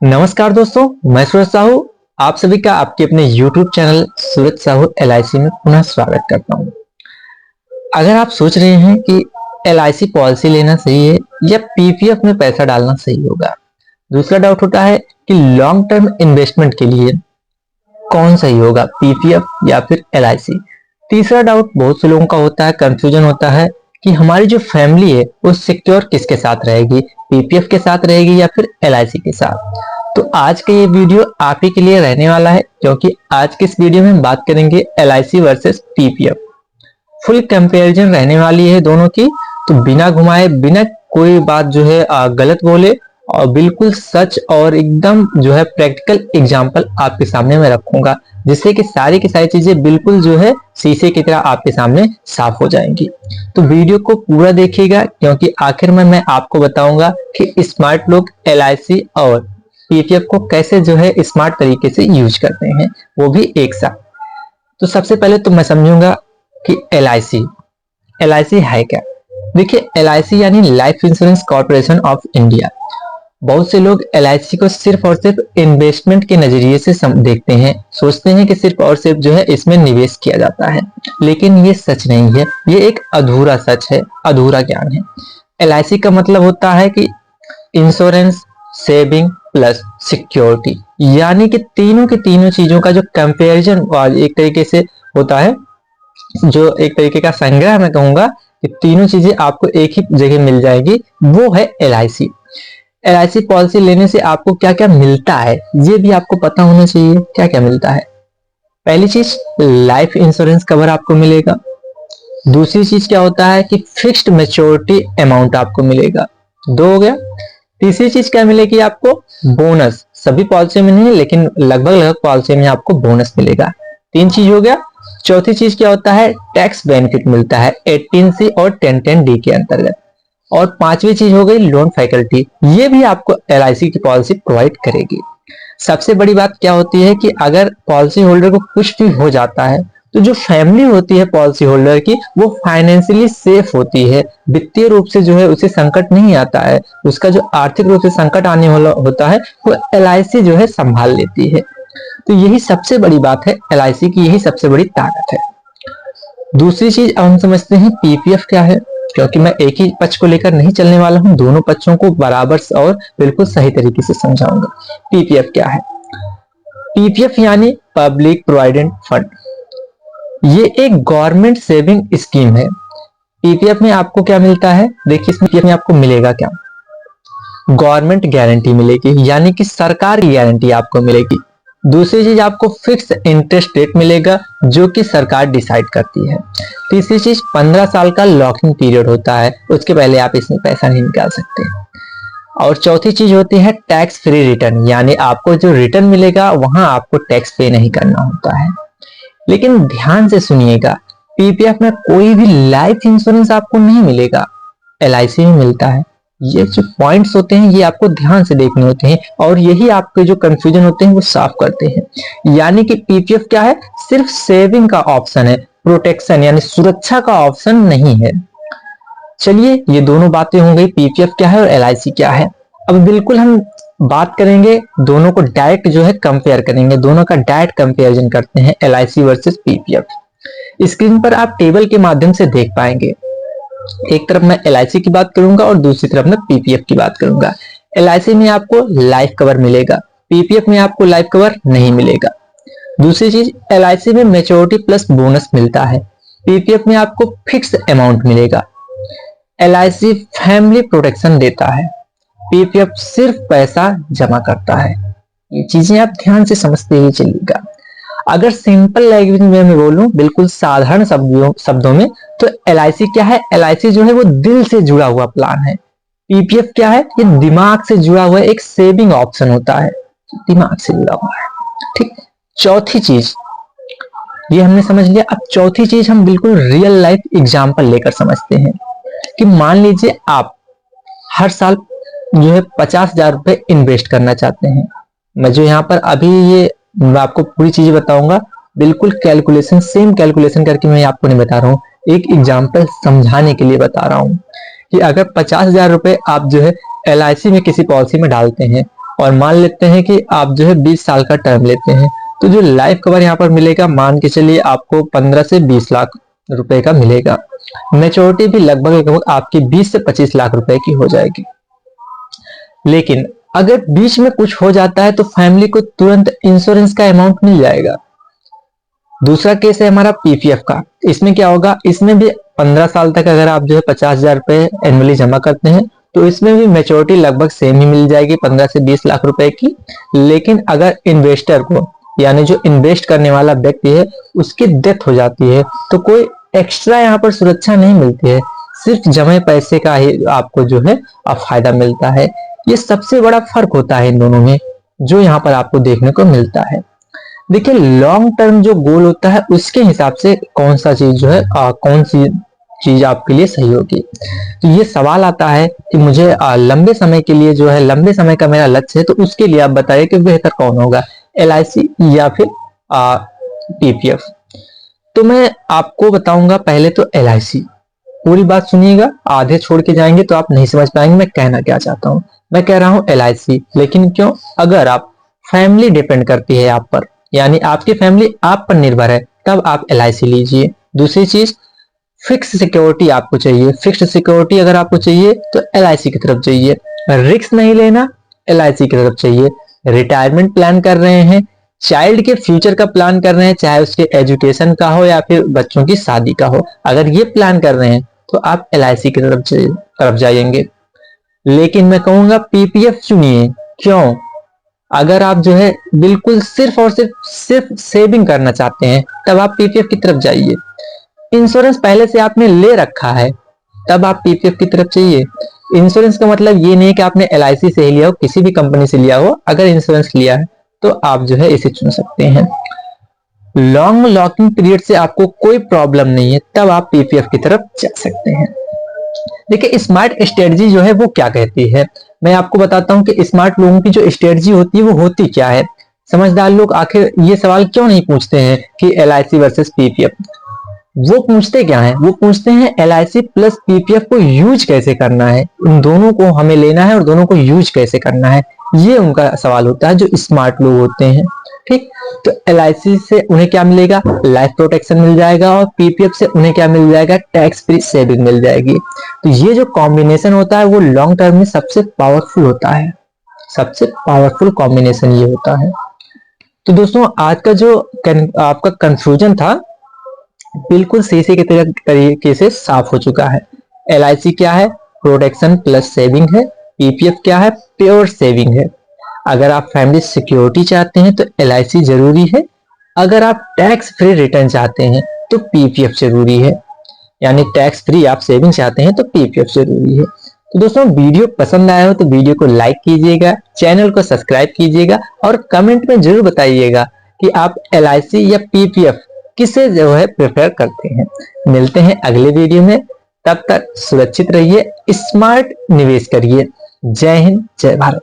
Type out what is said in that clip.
नमस्कार दोस्तों, मैं सूरज साहू आप सभी का आपके अपने YouTube चैनल सूरज साहू LIC में पुनः स्वागत करता हूं। अगर आप सोच रहे हैं कि LIC पॉलिसी लेना सही है या PPF में पैसा डालना सही होगा, दूसरा डाउट होता है कि लॉन्ग टर्म इन्वेस्टमेंट के लिए कौन सही होगा, PPF या फिर LIC। तीसरा डाउट बहुत से लोगों का होता है, कंफ्यूजन होता है कि हमारी जो फैमिली है वो सिक्योर किसके साथ रहेगी, PPF के साथ रहेगी या फिर LIC के साथ। तो आज का ये वीडियो आप ही के लिए रहने वाला है, क्योंकि आज के इस वीडियो में हम बात करेंगे LIC versus PPF। Full comparison रहने वाली है दोनों की, तो बिना घुमाए बिना कोई बात जो है गलत बोले और बिल्कुल सच और एकदम जो है प्रैक्टिकल एग्जांपल आपके सामने मैं रखूंगा, जिससे कि सारी की सारी चीजें बिल्कुल जो है शीशे की तरह आपके सामने साफ हो जाएंगी। तो वीडियो को पूरा देखिएगा, क्योंकि आखिर में मैं आपको बताऊंगा कि स्मार्ट लोग LIC और PPF को कैसे जो है स्मार्ट तरीके से यूज करते हैं, वो भी एक साथ। तो सबसे पहले तो मैं समझूंगा कि LIC है क्या। देखिए, LIC यानी life insurance corporation of India. बहुत से लोग LIC को सिर्फ और सिर्फ इन्वेस्टमेंट के नजरिए से देखते हैं, सोचते हैं कि सिर्फ और सिर्फ जो है इसमें निवेश किया जाता है, लेकिन ये सच नहीं है। ये एक अधूरा सच है, अधूरा ज्ञान है। LIC का मतलब होता है कि इंश्योरेंस, सेविंग प्लस सिक्योरिटी, यानी कि तीनों की तीनों चीजों का जो कंपैरिजन एक तरीके से होता है, जो एक तरीके का संग्रह मैं कहूंगा कि तीनों चीजें आपको एक ही जगह मिल जाएगी, वो है LIC। LIC पॉलिसी लेने से आपको क्या क्या मिलता है ये भी आपको पता होना चाहिए। क्या क्या मिलता है? पहली चीज, लाइफ इंश्योरेंस कवर आपको मिलेगा। दूसरी चीज क्या होता है कि फिक्स्ड मैच्योरिटी अमाउंट आपको मिलेगा। दो हो गया। तीसरी चीज क्या मिलेगी आपको? बोनस। सभी पॉलिसी में नहीं, लेकिन लगभग लगभग पॉलिसी में आपको बोनस मिलेगा। तीन चीज हो गया। चौथी चीज क्या होता है? टैक्स बेनिफिट मिलता है 18C और 1010D के अंतर्गत। और पांचवी चीज हो गई लोन फैकल्टी, ये भी आपको LIC की पॉलिसी प्रोवाइड करेगी। सबसे बड़ी बात क्या होती है कि अगर पॉलिसी होल्डर को कुछ भी हो जाता है तो जो फैमिली होती है पॉलिसी होल्डर की, वो फाइनेंशियली सेफ होती है। वित्तीय रूप से जो है उसे संकट नहीं आता है। उसका जो आर्थिक रूप से संकट आने वाला होता है वो LIC जो है संभाल लेती है। तो यही सबसे बड़ी बात है, LIC की यही सबसे बड़ी ताकत है। दूसरी चीज अब हम समझते हैं PPF क्या है, क्योंकि मैं एक ही पक्ष को लेकर नहीं चलने वाला हूं, दोनों पक्षों को बराबर और बिल्कुल सही तरीके से समझाऊंगा। PPF क्या है? PPF यानी पब्लिक प्रोविडेंट फंड। ये एक गवर्नमेंट सेविंग स्कीम है। PPF में आपको क्या मिलता है? देखिए, इसमें PPF में आपको मिलेगा क्या? गवर्नमेंट गारंटी मिलेगी, यानी कि सरकार की गारंटी आपको मिलेगी। दूसरी चीज, आपको फिक्स इंटरेस्ट रेट मिलेगा जो कि सरकार डिसाइड करती है। तीसरी चीज, 15 साल का लॉकिंग पीरियड होता है, उसके पहले आप इसमें पैसा नहीं निकाल सकते। और चौथी चीज होती है टैक्स फ्री रिटर्न, यानी आपको जो रिटर्न मिलेगा वहां आपको टैक्स पे नहीं करना होता है। लेकिन ध्यान से सुनिएगा, PPF में कोई भी लाइफ इंश्योरेंस आपको नहीं मिलेगा, LIC में मिलता है। ये जो पॉइंट्स होते हैं ये आपको ध्यान से देखने होते हैं, और यही आपके जो कंफ्यूजन होते हैं वो साफ करते हैं। यानी कि PPF क्या है? सिर्फ सेविंग का ऑप्शन है, प्रोटेक्शन यानी सुरक्षा का ऑप्शन नहीं है। चलिए, ये दोनों बातें हो गई, PPF क्या है और LIC क्या है। अब बिल्कुल हम बात करेंगे, दोनों को डायरेक्ट जो है कंपेयर करेंगे, दोनों का डायरेक्ट कंपेरिजन करते हैं, LIC वर्सेस PPF। स्क्रीन पर आप टेबल के माध्यम से देख पाएंगे, एक तरफ मैं LIC की बात करूंगा और दूसरी तरफ मैं PPF की बात करूंगा। LIC में आपको लाइफ कवर मिलेगा, PPF में आपको लाइफ कवर नहीं मिलेगा। दूसरी चीज, LIC में मैच्योरिटी प्लस बोनस मिलता है, PPF में आपको फिक्स अमाउंट मिलेगा। LIC फैमिली प्रोटेक्शन देता है, PPF सिर्फ पैसा जमा करता है। ये चीजें आप ध्यान से समझते हुए चलिएगा। अगर सिंपल लैंग्वेज में मैं बोलूं, बिल्कुल साधारण शब्दों में, तो LIC क्या है? LIC जो है वो दिल से जुड़ा हुआ प्लान है। PPF क्या है? ये दिमाग से जुड़ा हुआ एक सेविंग ऑप्शन होता है, दिमाग से जुड़ा हुआ है। ठीक। चौथी चीज ये हमने समझ लिया। अब चौथी चीज हम बिल्कुल रियल लाइफ एग्जांपल लेकर समझते हैं कि मान लीजिए आप हर साल जो है 50,000 रुपए इन्वेस्ट करना चाहते हैं। मैं जो यहाँ पर अभी ये मैं आपको पूरी चीजें बताऊंगा, बिल्कुल कैलकुलेशन, सेम कैलकुलेशन करके मैं आपको नहीं बता रहा हूँ, एक एग्जांपल समझाने के लिए बता रहा हूँ कि अगर 50,000 रुपए आप जो है LIC में किसी पॉलिसी में डालते हैं और मान लेते हैं कि आप जो है 20 साल का टर्म लेते हैं, तो जो लाइफ कवर यहाँ पर मिलेगा मान के चलिए आपको 15 से 20 लाख रुपए का मिलेगा। मैच्योरिटी भी लगभग आपकी 20 से 25 लाख रुपए की हो जाएगी। लेकिन अगर बीच में कुछ हो जाता है तो फैमिली को तुरंत इंश्योरेंस का अमाउंट मिल जाएगा। दूसरा केस है हमारा पीपीएफ का। इसमें क्या होगा, इसमें भी 15 साल तक अगर आप जो है 50,000 रुपए एनुअली जमा करते हैं तो इसमें भी मैच्योरिटी लगभग सेम ही मिल जाएगी 15 से 20 लाख रुपए की। लेकिन अगर इन्वेस्टर को यानी जो इन्वेस्ट करने वाला व्यक्ति है उसकी डेथ हो जाती है तो कोई एक्स्ट्रा यहाँ पर सुरक्षा नहीं मिलती है, सिर्फ जमे पैसे का ही आपको जो है फायदा मिलता है। ये सबसे बड़ा फर्क होता है इन दोनों में जो यहाँ पर आपको देखने को मिलता है। देखिए लॉन्ग टर्म जो गोल होता है उसके हिसाब से कौन सा चीज जो है कौन सी चीज आपके लिए सही होगी। तो ये सवाल आता है कि मुझे लंबे समय के लिए जो है लंबे समय का मेरा लक्ष्य है, तो उसके लिए आप बताइए कि बेहतर कौन होगा, एलआईसी या फिर पीपीएफ। तो मैं आपको बताऊंगा पहले तो एलआईसी। पूरी बात सुनिएगा, आधे छोड़ के जाएंगे तो आप नहीं समझ पाएंगे मैं कहना क्या चाहता हूं। मैं कह रहा हूं एलआईसी, लेकिन क्यों? अगर आप फैमिली डिपेंड करती है आप पर, यानी आपकी फैमिली आप पर निर्भर है, तब आप एलआईसी लीजिए। दूसरी चीज, फिक्स सिक्योरिटी आपको चाहिए। फिक्स्ड सिक्योरिटी अगर आपको चाहिए तो एलआईसी की तरफ चाहिए। रिस्क नहीं लेना, एलआईसी की तरफ चाहिए। रिटायरमेंट प्लान कर रहे हैं, चाइल्ड के फ्यूचर का प्लान कर रहे हैं, चाहे उसके एजुकेशन का हो या फिर बच्चों की शादी का हो, अगर ये प्लान कर रहे हैं तो आप एलआईसी की तरफ जाएंगे। लेकिन मैं कहूंगा पीपीएफ चुनिए। क्यों? अगर आप जो है बिल्कुल सिर्फ और सिर्फ सेविंग करना चाहते हैं तब आप पीपीएफ की तरफ जाइए। इंश्योरेंस पहले से आपने ले रखा है तब आप पीपीएफ की तरफ चाहिए। इंश्योरेंस का मतलब ये नहीं कि आपने एलआईसी से ही लिया हो, किसी भी कंपनी से लिया हो, अगर इंश्योरेंस लिया है तो आप जो है इसे चुन सकते हैं। लॉन्ग लॉकिंग पीरियड से आपको कोई प्रॉब्लम नहीं है तब आप पीपीएफ की तरफ जा सकते हैं। देखिए स्मार्ट स्ट्रेटजी जो है वो क्या कहती है, मैं आपको बताता हूं कि स्मार्ट लोगों की जो स्ट्रेटजी होती है वो होती क्या है। समझदार लोग आखिर ये सवाल क्यों नहीं पूछते हैं कि एलआईसी वर्सेस पीपीएफ। वो पूछते क्या है, वो पूछते हैं एलआईसी प्लस पीपीएफ को यूज कैसे करना है, उन दोनों को हमें लेना है और दोनों को यूज कैसे करना है, ये उनका सवाल होता है जो स्मार्ट लोग होते हैं। ठीक, तो एलआईसी से उन्हें क्या मिलेगा, लाइफ प्रोटेक्शन मिल जाएगा, और पीपीएफ से उन्हें क्या मिल जाएगा, टैक्स फ्री सेविंग मिल जाएगी। तो ये जो कॉम्बिनेशन होता है वो लॉन्ग टर्म में सबसे पावरफुल होता है, सबसे पावरफुल कॉम्बिनेशन ये होता है। तो दोस्तों आज का जो आपका कंफ्यूजन था बिल्कुल शीशे के तरीके से साफ हो चुका है। एलआईसी क्या है, प्रोटेक्शन प्लस सेविंग है। पीपीएफ क्या है, प्योर सेविंग है। अगर आप फैमिली सिक्योरिटी चाहते हैं तो एलआईसी जरूरी है। अगर आप टैक्स फ्री रिटर्न चाहते हैं तो पीपीएफ जरूरी है, यानी टैक्स फ्री आप सेविंग चाहते हैं तो पीपीएफ जरूरी है। तो दोस्तों वीडियो पसंद आया हो तो वीडियो को लाइक कीजिएगा, चैनल को सब्सक्राइब कीजिएगा और कमेंट में जरूर बताइएगा कि आप एलआईसी या पीपीएफ किसे जो है प्रेफर करते हैं। मिलते हैं अगले वीडियो में, तब तक सुरक्षित रहिए, स्मार्ट निवेश करिए। जय हिंद, जय भारत।